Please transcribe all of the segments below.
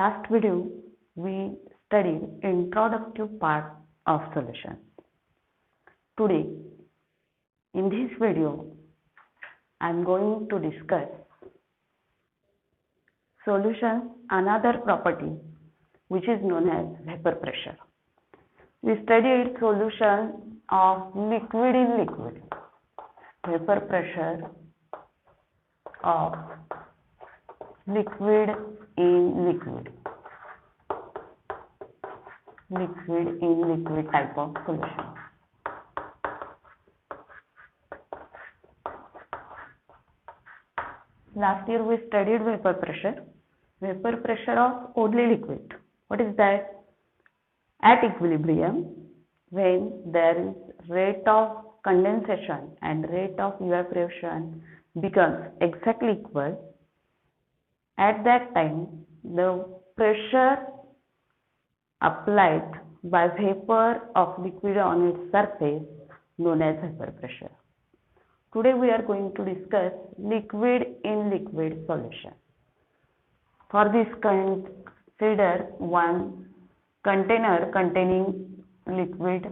last video, we studied introductive part of solution. Today, in this video, I am going to discuss solution, another property which is known as vapor pressure. We studied solution of liquid in liquid, vapor pressure of liquid in liquid, liquid in liquid type of solution. Last year we studied vapor pressure of only liquid. What is that? At equilibrium, when there is rate of condensation and rate of evaporation becomes exactly equal, at that time the pressure applied by vapor of liquid on its surface known as vapor pressure. Today we are going to discuss liquid in liquid solution. For this, consider one container containing liquid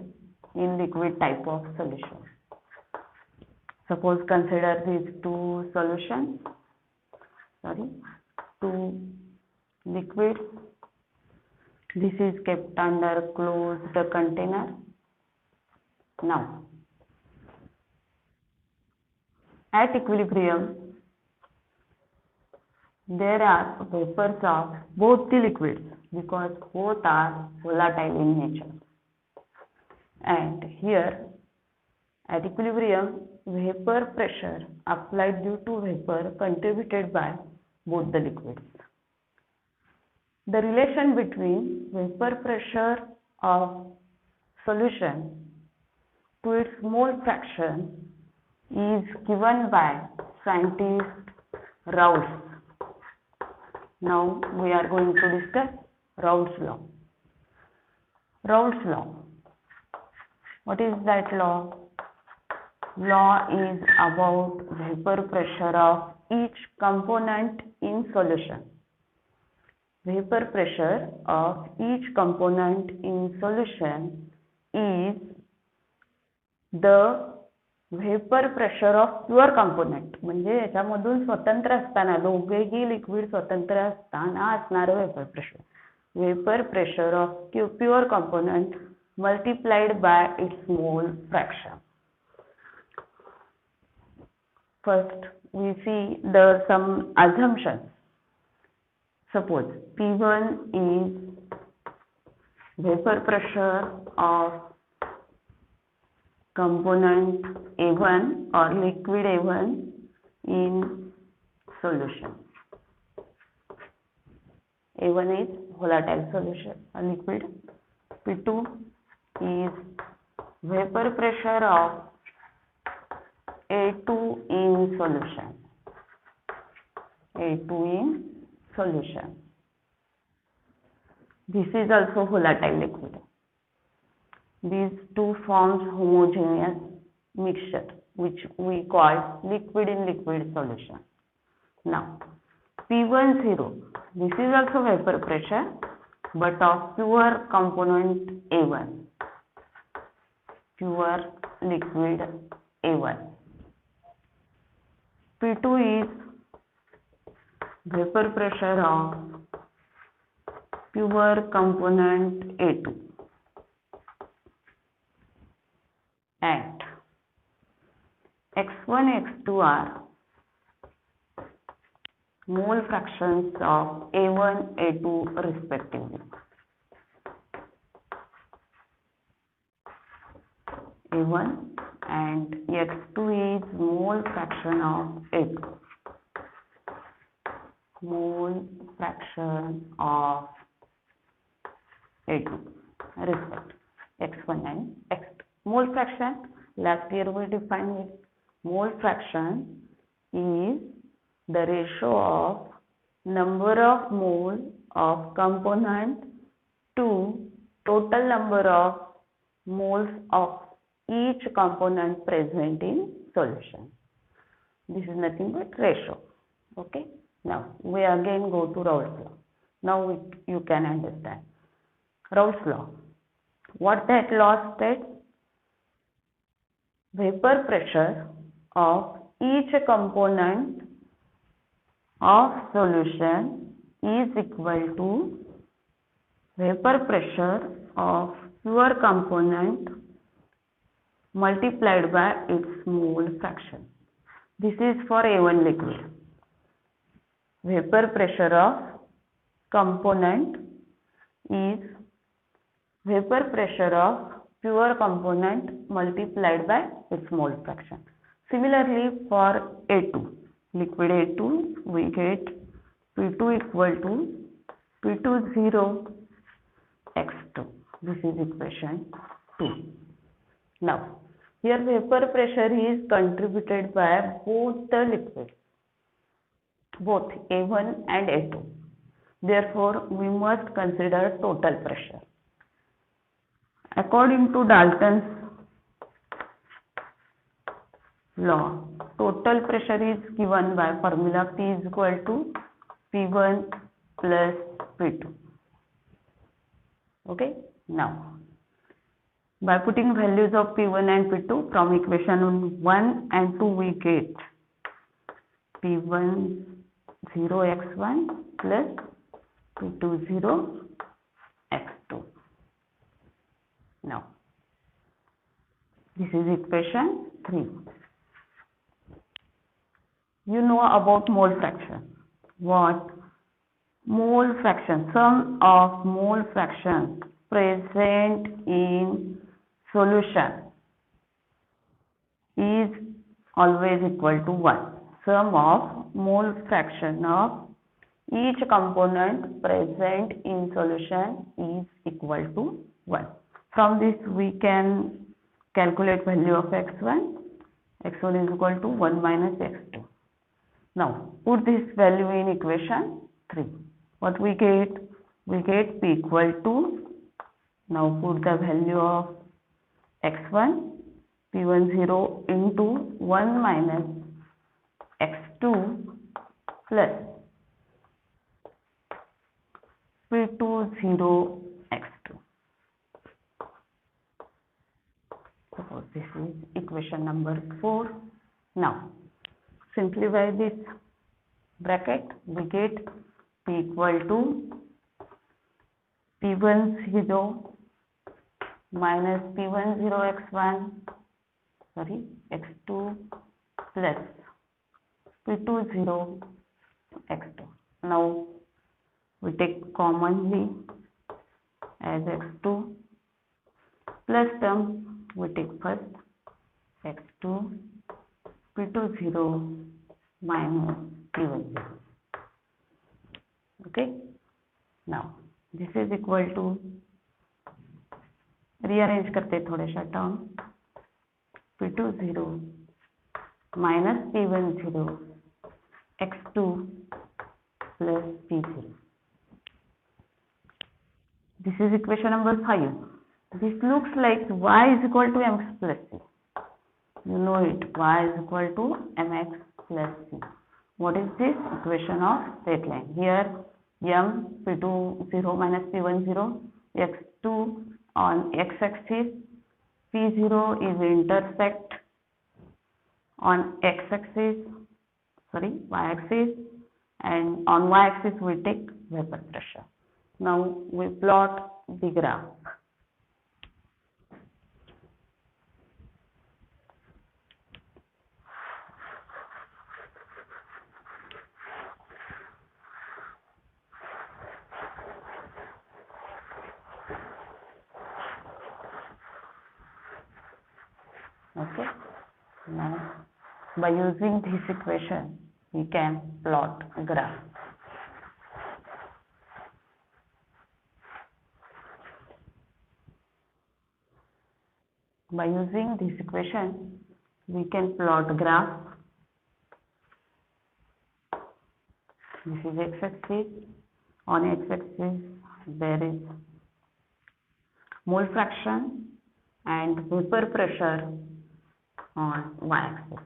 in liquid type of solution. Suppose consider these two solutions, two liquids. This is kept under closed container. Now, at equilibrium, there are vapors of both the liquids because both are volatile in nature. And here, at equilibrium, vapor pressure applied due to vapor contributed by both the liquids. The relation between vapor pressure of solution to its mole fraction is given by scientist Raoult's. Now we are going to discuss Raoult's law. Raoult's law. What is that law? Law is about vapor pressure of each component in solution. Vapor pressure of each component in solution is the vapor pressure of pure component. म्हणजे याच्यामधून स्वतंत्र असताना दोघेही liquid स्वतंत्र असताना असणारे vapor pressure. Vapor pressure of pure component multiplied by its mole fraction. First, we see some assumptions. Suppose P1 is vapor pressure of component A1 or liquid A1 in solution. A1 is volatile solution, a liquid. P2 is vapor pressure of A2 in solution. A2 in solution. This is also volatile liquid. These two forms homogeneous mixture which we call liquid in liquid solution. Now, P10, this is also vapor pressure but of pure component A1, pure liquid A1. P2 is vapor pressure of pure component A2. And X1, X2 are mole fractions of A1, A2 respectively. A1 and X2 is mole fraction of A2. Mole fraction of A2 respect X1 and X2. Mole fraction, last year we defined it. Mole fraction is the ratio of number of mole of component to total number of moles of each component present in solution. This is nothing but ratio. Okay. Now we again go to Raoult's law. Now you can understand. Raoult's law. What that law states? Vapor pressure of each component of solution is equal to vapor pressure of pure component multiplied by its mole fraction. This is for A1 liquid. Vapor pressure of component is vapor pressure of pure component multiplied by its mole fraction. Similarly, for A2, liquid A2, we get P2 equal to P20 X2. This is equation 2. Now, here vapor pressure is contributed by both the liquids, both A1 and A2. Therefore, we must consider total pressure. According to Dalton's law, total pressure is given by formula P is equal to P1 plus P2. Okay, now by putting values of P1 and P2 from equation 1 and 2, we get P10 x1 plus P20 x2. Now, this is equation 3. You know about mole fraction. What? Mole fraction, sum of mole fraction present in solution is always equal to 1. Sum of mole fraction of each component present in solution is equal to 1. From this we can calculate value of x1. x1 is equal to 1 minus x2. Now put this value in equation 3. What we get? We get P equal to, now put the value of x1, P10 into 1 minus x2 plus P20 x2. Suppose this is equation number 4. Now simplify this bracket. We get P equal to P10 minus P10 x1, x2 plus P20 x2. Now we take commonly as x2 plus term, we take first x2 P20 minus P10. Okay, now this is equal to, rearrange करते थोड़े सा term, P20 minus P10 x2 plus P0. This is equation number 5. This looks like y is equal to mx plus c. You know it, y is equal to mx plus c. What is this? Equation of straight line. Here m P20 minus P10, x2 on x-axis, P0 is intersect on y-axis, and on y-axis we take vapor pressure. Now we plot the graph. Okay, now by using this equation we can plot a graph. By using this equation we can plot a graph. This is x-axis. On x-axis there is mole fraction and vapor pressure on y-axis.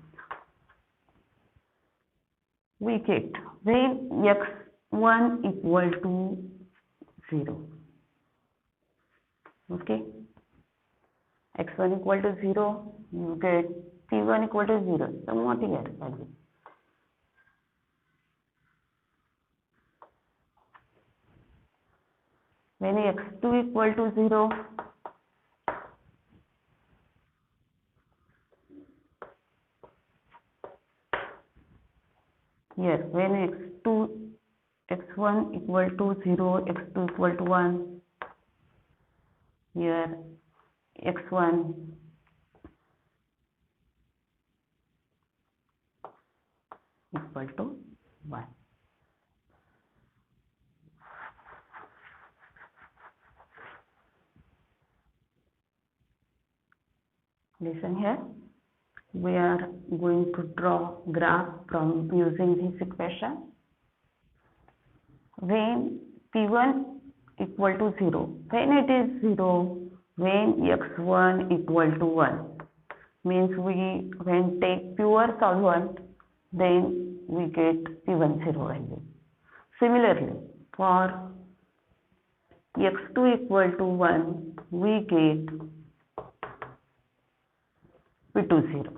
We get when x x1 equal to 0. Okay, x1 equal to 0, you get p1 equal to 0. So what here value? When x2 equal to 0, here when x1 equal to 0, x2 equal to 1, here x1 equal to 1. Listen here, we are going to draw graph from using this equation. When p1 equal to 0, when it is 0, when x1 equal to 1, means we when take pure solvent, then we get p1 0 value. Similarly, for x2 equal to 1, we get p2 0.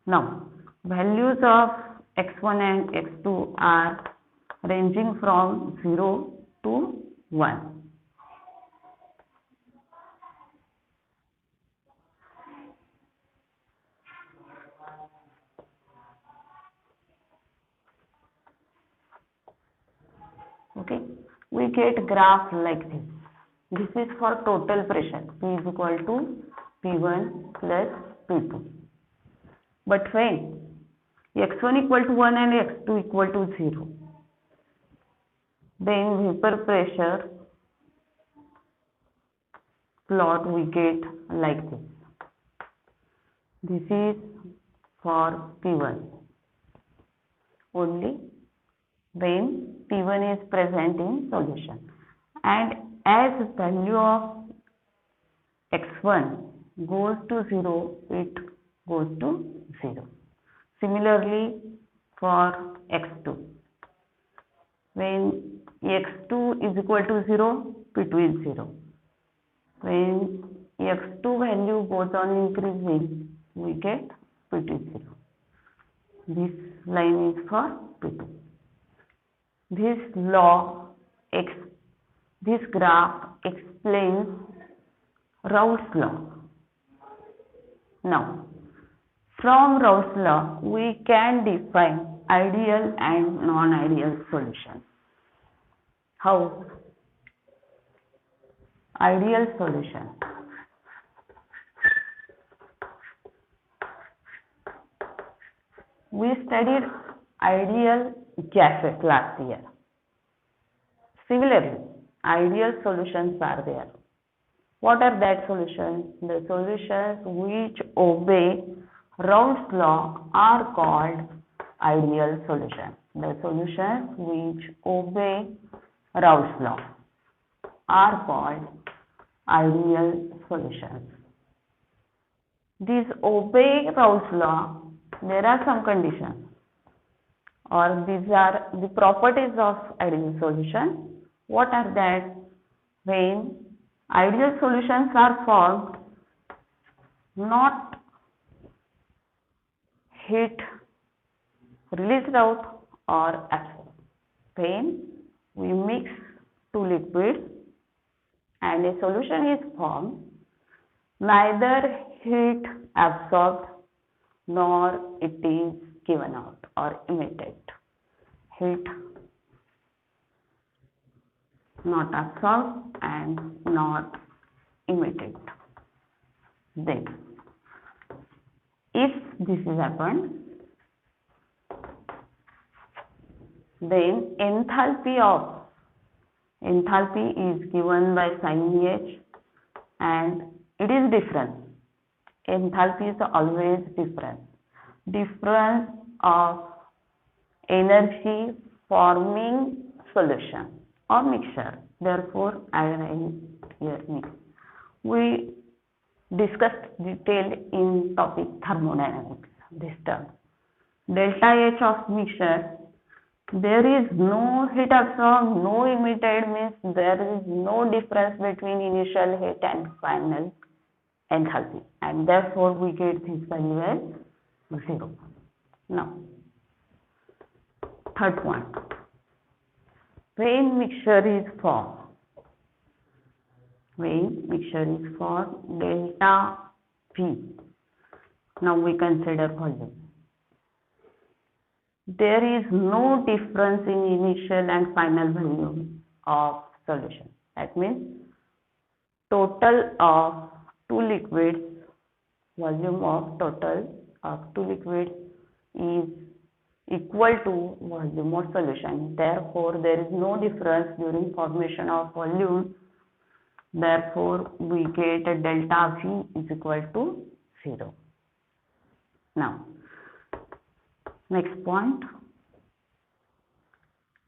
Now, values of x1 and x2 are ranging from 0 to 1. Okay, we get graph like this. This is for total pressure. P is equal to P1 plus P2. But when x1 equal to 1 and x2 equal to 0, then vapor pressure plot we get like this. This is for P1 only when P1 is present in solution, and as value of x1 goes to 0, it goes to 0. Similarly for x2, when x2 is equal to 0, P2 is 0. When x2 value goes on increasing, we get P2 is 0. This line is for P2. This graph explains Raoult's law. Now, from Raoult's law, we can define ideal and non-ideal solution. How? Ideal solution. We studied ideal gases last year. Similarly, ideal solutions are there. What are that solutions? The solutions which obey Raoult's law are called ideal solutions. The solutions which obey Raoult's law are called ideal solutions. These obey Raoult's law. There are some conditions, or these are the properties of ideal solution. What are that? When ideal solutions are formed, not heat released out or absorbed. When we mix two liquids and a solution is formed, neither heat absorbed nor it is given out or emitted. Heat not absorbed and not emitted. Then, if this is happened, then enthalpy is given by sign H, and it is different. Enthalpy is always different. Difference of energy forming solution or mixture. Therefore, I write here mix. We discussed detailed in topic thermodynamics this term. Delta H of mixture There is no heat absorbed, no emitted, means there is no difference between initial heat and final enthalpy, and therefore we get this value as 0. Now, third point, when mixture is formed, delta V. Now we consider volume. There is no difference in initial and final volume of solution. That means total of two liquids, volume of total of two liquids is equal to volume of solution. Therefore, there is no difference during formation of volume. Therefore, we get a delta V is equal to 0. Now, next point,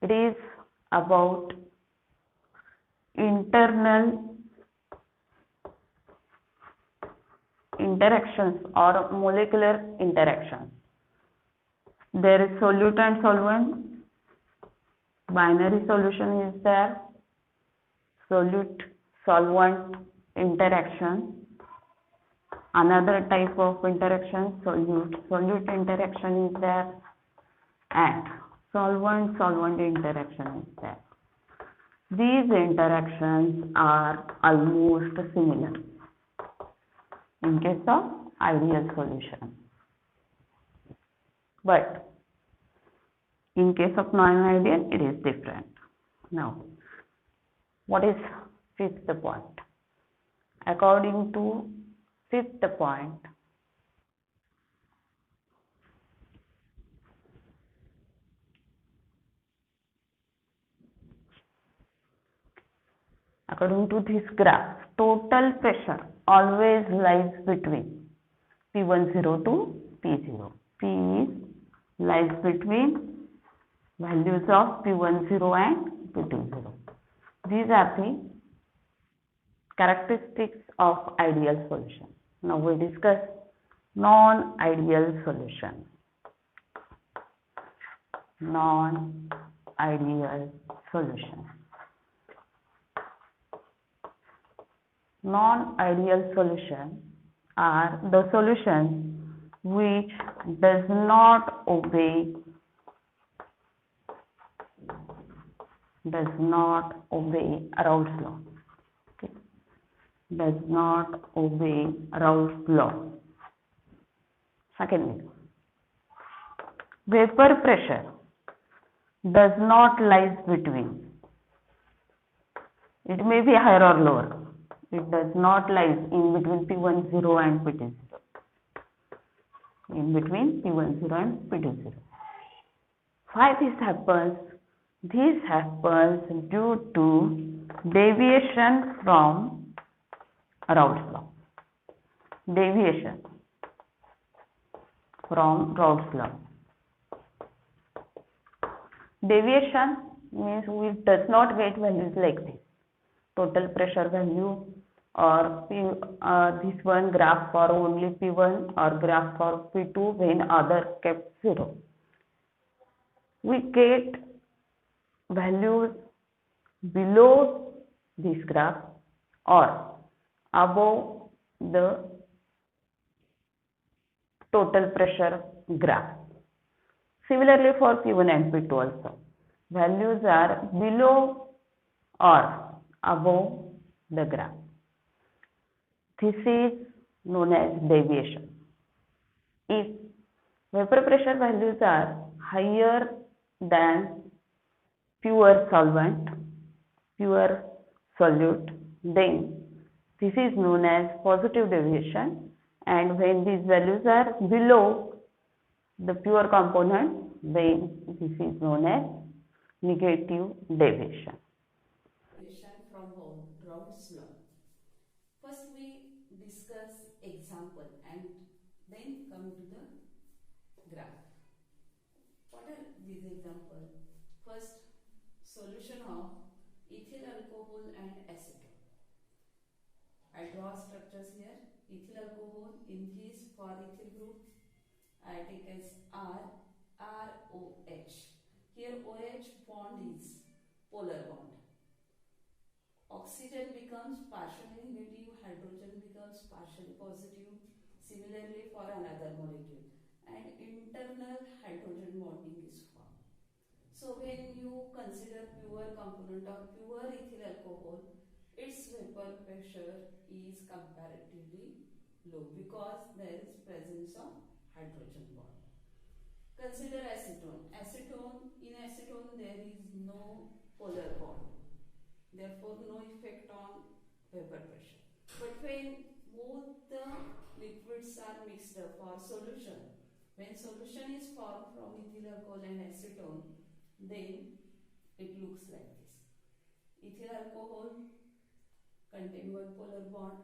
it is about internal interactions or molecular interactions. There is solute and solvent, binary solution is there, solute solvent interaction. Another type of interaction, solute interaction is there, and solvent interaction is there. These interactions are almost similar in case of ideal solution, but in case of non-ideal it is different. Now, what is fifth point? According to fifth point, according to this graph, total pressure always lies between P10 to P0. P lies between values of P10 and P20. These are the characteristics of ideal solution. Now we discuss non-ideal solution. Non-ideal solution. Non-ideal solution are the solutions which does not obey Raoult's law. Okay. Does not obey Raoult's law. Secondly, vapor pressure does not lie between. It may be higher or lower. It does not lie in between P10 and P20. In between P10 and P20. Why this happens? This happens due to deviation from Raoult's law. Deviation from Raoult's law. Deviation means we does not get values like this. Total pressure value or this one graph for only P1 or graph for P2 when other kept 0. We get values below this graph or above the total pressure graph. Similarly for P1 and P2 also. Values are below or above the graph. This is known as deviation. If vapor pressure values are higher than pure solvent, pure solute, then this is known as positive deviation, and when these values are below the pure component, then this is known as negative deviation. From Raoult's law. First we discuss example and then come to the graph. What are these examples? First, solution of ethyl alcohol and acetone. I draw structures here. Ethyl alcohol in this for ethyl group I take as R, ROH. Here OH bond is polar bond. Oxygen becomes partially negative, hydrogen becomes partially positive. Similarly for another molecule, and internal hydrogen bonding is formed. So when you consider pure component or pure ethyl alcohol, its vapor pressure is comparatively low because there is presence of hydrogen bond. Consider acetone. In acetone there is no polar bond. Therefore, no effect on vapor pressure. But when both the liquids are mixed up for solution, when solution is formed from ethyl alcohol and acetone, then it looks like this. Ethyl alcohol contain one polar bond,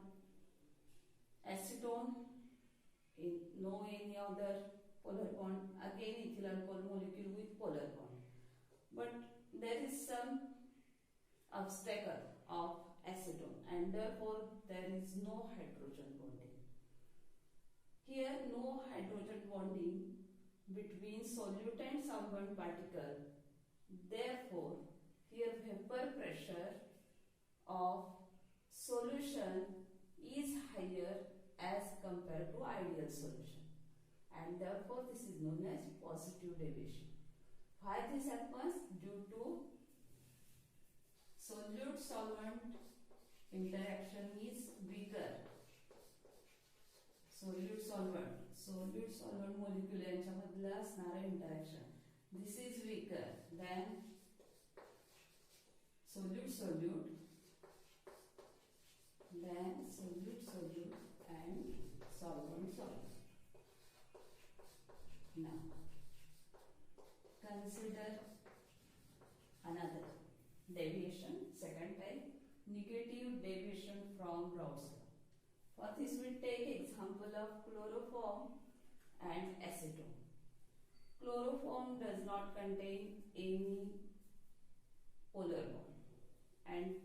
acetone in no any other polar bond, again ethyl alcohol molecule with polar bond. But there is some obstacle of acetone and therefore there is no hydrogen bonding. Here no hydrogen bonding between solute and solvent particle. Therefore here vapor pressure of solution is higher as compared to ideal solution, and therefore this is known as positive deviation. Why this happens? Due to solute solvent interaction is weaker. Solute solvent molecule यांच्यामधला असणारा interaction, this is weaker than solute and solvent. Now consider another deviation, second type, negative deviation from Raoult's law. For this we take example of chloroform and acetone. Chloroform does not contain any polar bond, and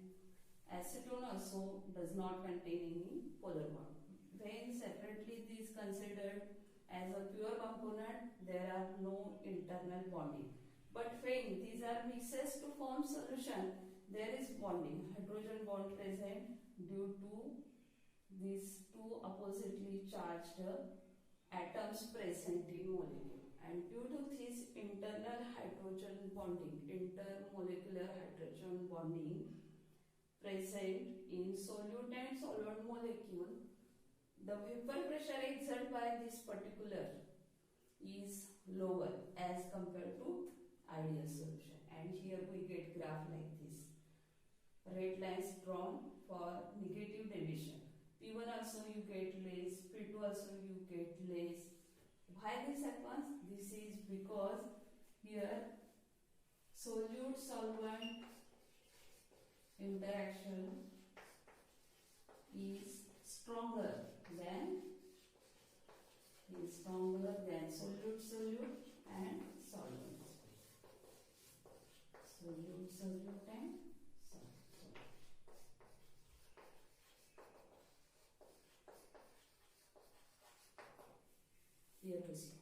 acetone also does not contain any polar bond. When separately these considered as a pure component, there are no internal bonding. But when these are mixes to form solution, there is bonding, hydrogen bond present due to these two oppositely charged atoms present in molecule. And due to this internal hydrogen bonding, intermolecular hydrogen bonding present in solute and solvent molecule, the vapor pressure exerted by this particular is lower as compared to ideal solution. And here we get graph like this. Red lines drawn for negative deviation. P1 also you get less, P2 also you get less. Why this happens? This is because here solute solvent interaction is stronger than solute and solvent. Solute and solvent. Here we see.